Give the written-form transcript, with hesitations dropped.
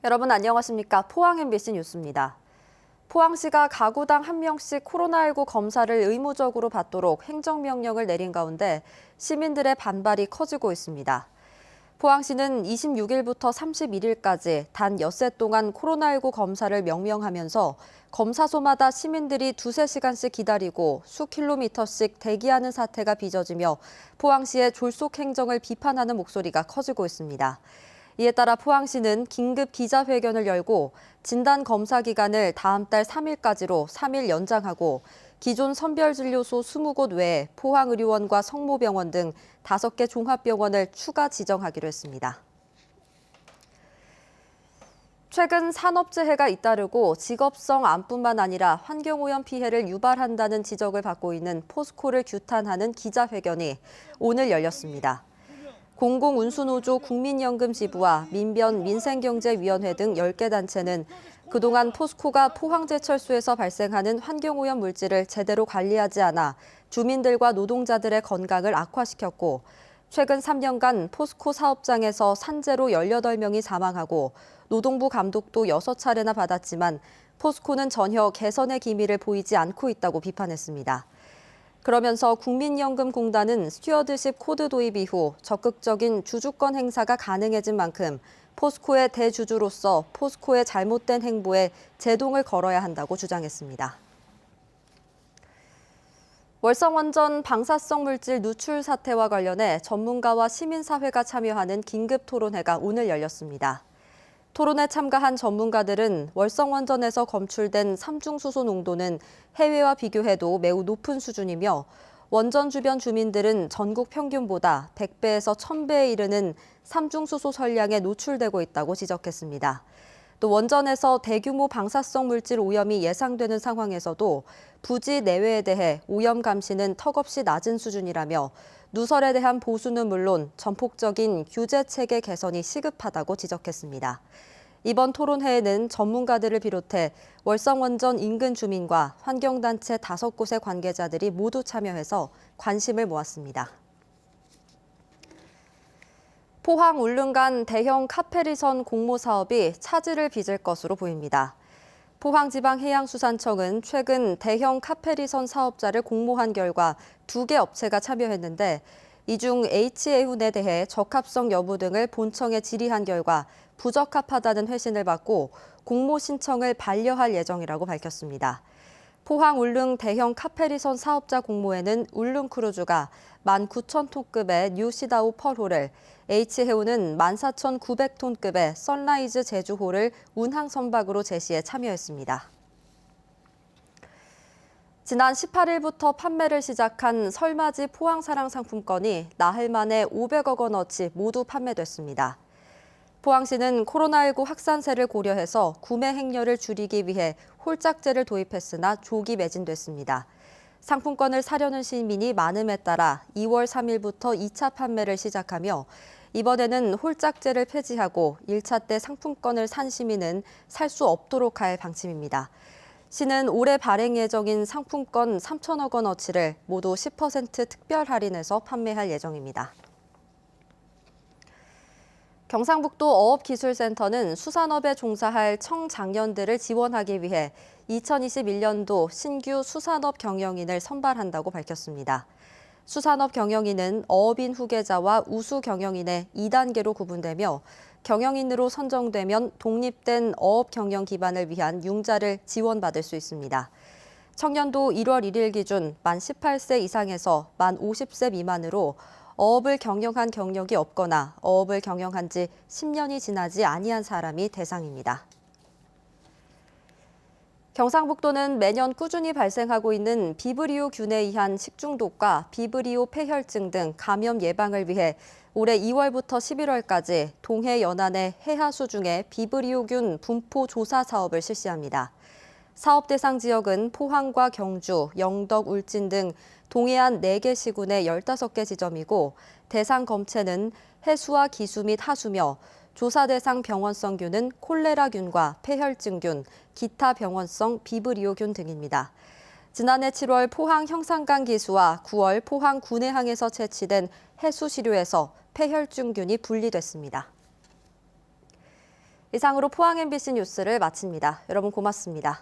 여러분 안녕하십니까? 포항 MBC 뉴스입니다. 포항시가 가구당 1명씩 코로나19 검사를 의무적으로 받도록 행정명령을 내린 가운데 시민들의 반발이 커지고 있습니다. 포항시는 26일부터 31일까지 단 엿새 동안 코로나19 검사를 명명하면서 검사소마다 시민들이 두세 시간씩 기다리고 수킬로미터씩 대기하는 사태가 빚어지며 포항시의 졸속 행정을 비판하는 목소리가 커지고 있습니다. 이에 따라 포항시는 긴급 기자회견을 열고 진단 검사 기간을 다음 달 3일까지로 3일 연장하고 기존 선별진료소 20곳 외에 포항의료원과 성모병원 등 5개 종합병원을 추가 지정하기로 했습니다. 최근 산업재해가 잇따르고 직업성 암뿐만 아니라 환경오염 피해를 유발한다는 지적을 받고 있는 포스코를 규탄하는 기자회견이 오늘 열렸습니다. 공공운수노조 국민연금지부와 민변 민생경제위원회 등 10개 단체는 그동안 포스코가 포항제철소에서 발생하는 환경오염 물질을 제대로 관리하지 않아 주민들과 노동자들의 건강을 악화시켰고 최근 3년간 포스코 사업장에서 산재로 18명이 사망하고 노동부 감독도 6차례나 받았지만 포스코는 전혀 개선의 기미를 보이지 않고 있다고 비판했습니다. 그러면서 국민연금공단은 스튜어드십 코드 도입 이후 적극적인 주주권 행사가 가능해진 만큼 포스코의 대주주로서 포스코의 잘못된 행보에 제동을 걸어야 한다고 주장했습니다. 월성원전 방사성 물질 누출 사태와 관련해 전문가와 시민사회가 참여하는 긴급 토론회가 오늘 열렸습니다. 토론에 참가한 전문가들은 월성원전에서 검출된 삼중수소 농도는 해외와 비교해도 매우 높은 수준이며 원전 주변 주민들은 전국 평균보다 100배에서 1000배에 이르는 삼중수소 선량에 노출되고 있다고 지적했습니다. 또 원전에서 대규모 방사성 물질 오염이 예상되는 상황에서도 부지 내외에 대해 오염 감시는 턱없이 낮은 수준이라며 누설에 대한 보수는 물론 전폭적인 규제 체계 개선이 시급하다고 지적했습니다. 이번 토론회에는 전문가들을 비롯해 월성원전 인근 주민과 환경단체 5곳의 관계자들이 모두 참여해서 관심을 모았습니다. 포항 울릉 간 대형 카페리선 공모 사업이 차질을 빚을 것으로 보입니다. 포항지방해양수산청은 최근 대형 카페리선 사업자를 공모한 결과 2개 업체가 참여했는데 이 중 H해운에 대해 적합성 여부 등을 본청에 질의한 결과 부적합하다는 회신을 받고 공모 신청을 반려할 예정이라고 밝혔습니다. 포항 울릉 대형 카페리선 사업자 공모에는 울릉크루즈가 19,000톤급의 뉴시다우 펄호를, H해운은 14,900톤급의 선라이즈 제주호를 운항 선박으로 제시해 참여했습니다. 지난 18일부터 판매를 시작한 설맞이 포항사랑 상품권이 나흘 만에 500억 원어치 모두 판매됐습니다. 포항시는 코로나19 확산세를 고려해서 구매 행렬을 줄이기 위해 홀짝제를 도입했으나 조기 매진됐습니다. 상품권을 사려는 시민이 많음에 따라 2월 3일부터 2차 판매를 시작하며 이번에는 홀짝제를 폐지하고 1차 때 상품권을 산 시민은 살 수 없도록 할 방침입니다. 시는 올해 발행 예정인 상품권 3천억 원어치를 모두 10% 특별 할인해서 판매할 예정입니다. 경상북도 어업기술센터는 수산업에 종사할 청장년들을 지원하기 위해 2021년도 신규 수산업 경영인을 선발한다고 밝혔습니다. 수산업 경영인은 어업인 후계자와 우수 경영인의 2단계로 구분되며 경영인으로 선정되면 독립된 어업 경영 기반을 위한 융자를 지원받을 수 있습니다. 청년도 1월 1일 기준 만 18세 이상에서 만 50세 미만으로 어업을 경영한 경력이 없거나 어업을 경영한 지 10년이 지나지 아니한 사람이 대상입니다. 경상북도는 매년 꾸준히 발생하고 있는 비브리오균에 의한 식중독과 비브리오 폐혈증 등 감염 예방을 위해 올해 2월부터 11월까지 동해 연안의 해하수 중에 비브리오균 분포 조사 사업을 실시합니다. 사업 대상 지역은 포항과 경주, 영덕, 울진 등 동해안 4개 시군의 15개 지점이고 대상 검체는 해수와 기수 및 하수며 조사 대상 병원성균은 콜레라균과 폐혈증균, 기타 병원성 비브리오균 등입니다. 지난해 7월 포항 형산강 기수와 9월 포항 군해항에서 채취된 해수 시료에서 폐혈증균이 분리됐습니다. 이상으로 포항 MBC 뉴스를 마칩니다. 여러분 고맙습니다.